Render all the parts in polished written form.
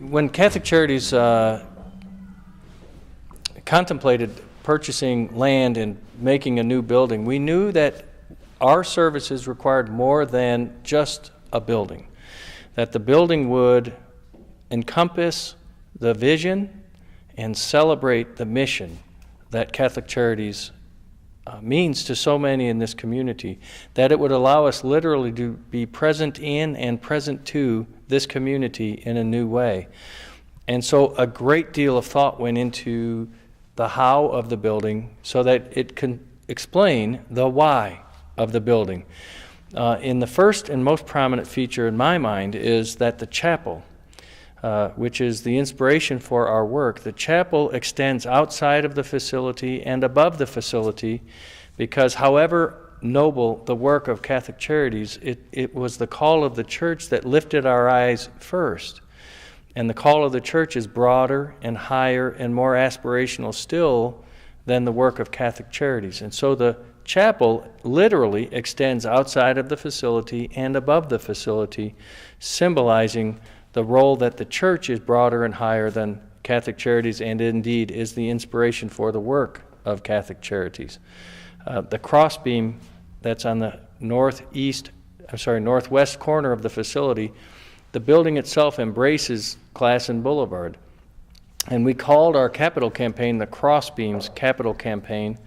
When Catholic Charities contemplated purchasing land and making a new building, we knew that our services required more than just a building, that the building would encompass the vision and celebrate the mission that Catholic Charities means to so many in this community, that it would allow us literally to be present in and present to this community in a new way. And so a great deal of thought went into the how of the building so that it can explain the why of the building. In the first and most prominent feature in my mind is that the chapel, which is the inspiration for our work, the chapel extends outside of the facility and above the facility, because however noble the work of Catholic Charities, it was the call of the church that lifted our eyes first. And the call of the church is broader and higher and more aspirational still than the work of Catholic Charities. And so the chapel literally extends outside of the facility and above the facility, symbolizing the role that the church is broader and higher than Catholic Charities, and indeed is the inspiration for the work of Catholic Charities. The crossbeam that's on the northwest corner of the facility, the building itself embraces Classen Blvd. And we called our capital campaign the Crossbeams Capital Campaign,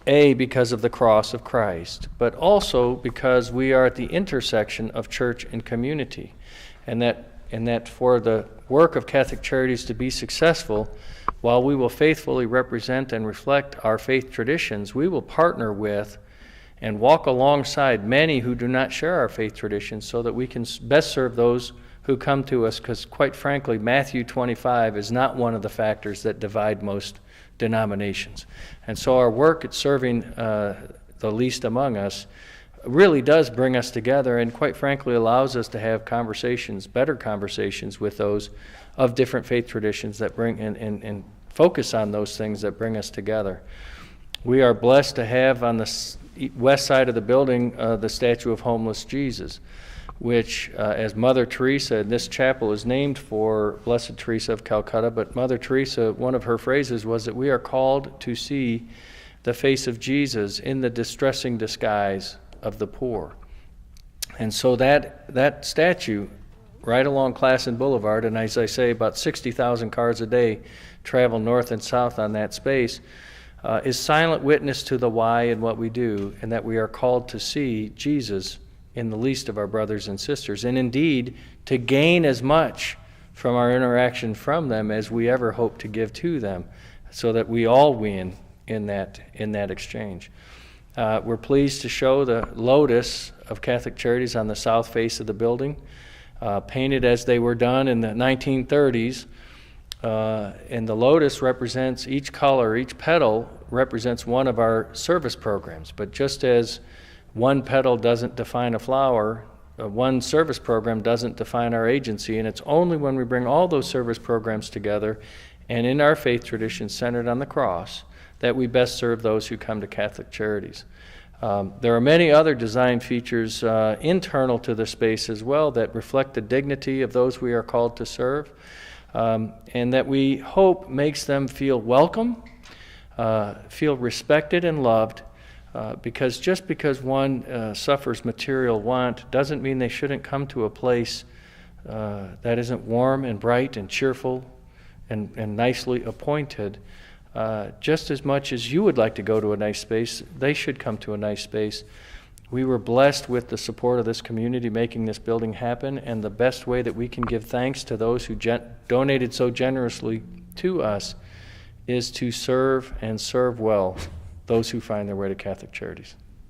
because of the cross of Christ, but also because we are at the intersection of church and community, and that for the work of Catholic Charities to be successful, while we will faithfully represent and reflect our faith traditions, we will partner with and walk alongside many who do not share our faith traditions so that we can best serve those who come to us, because quite frankly, Matthew 25 is not one of the factors that divide most denominations. And so our work at serving the least among us really does bring us together, and quite frankly allows us to have better conversations with those of different faith traditions that bring and focus on those things that bring us together. We are blessed to have on the west side of the building the statue of Homeless Jesus, which as Mother Teresa, and this chapel is named for Blessed Teresa of Calcutta, but Mother Teresa, one of her phrases was that we are called to see the face of Jesus in the distressing disguise of the poor. And so that statue right along Classen Blvd, and as I say, about 60,000 cars a day travel north and south on that space, is silent witness to the why and what we do, and that we are called to see Jesus in the least of our brothers and sisters, and indeed to gain as much from our interaction from them as we ever hope to give to them, so that we all win in that exchange. We're pleased to show the lotus of Catholic Charities on the south face of the building, painted as they were done in the 1930s. And the lotus represents each color, each petal represents one of our service programs. But just as one petal doesn't define a flower, one service program doesn't define our agency, and it's only when we bring all those service programs together and in our faith tradition centered on the cross that we best serve those who come to Catholic Charities. There are many other design features internal to the space as well that reflect the dignity of those we are called to serve, and that we hope makes them feel welcome, feel respected and loved, because just because one suffers material want doesn't mean they shouldn't come to a place that isn't warm and bright and cheerful and nicely appointed. Just as much as you would like to go to a nice space, they should come to a nice space. We were blessed with the support of this community making this building happen, and the best way that we can give thanks to those who donated so generously to us is to serve and serve well those who find their way to Catholic Charities.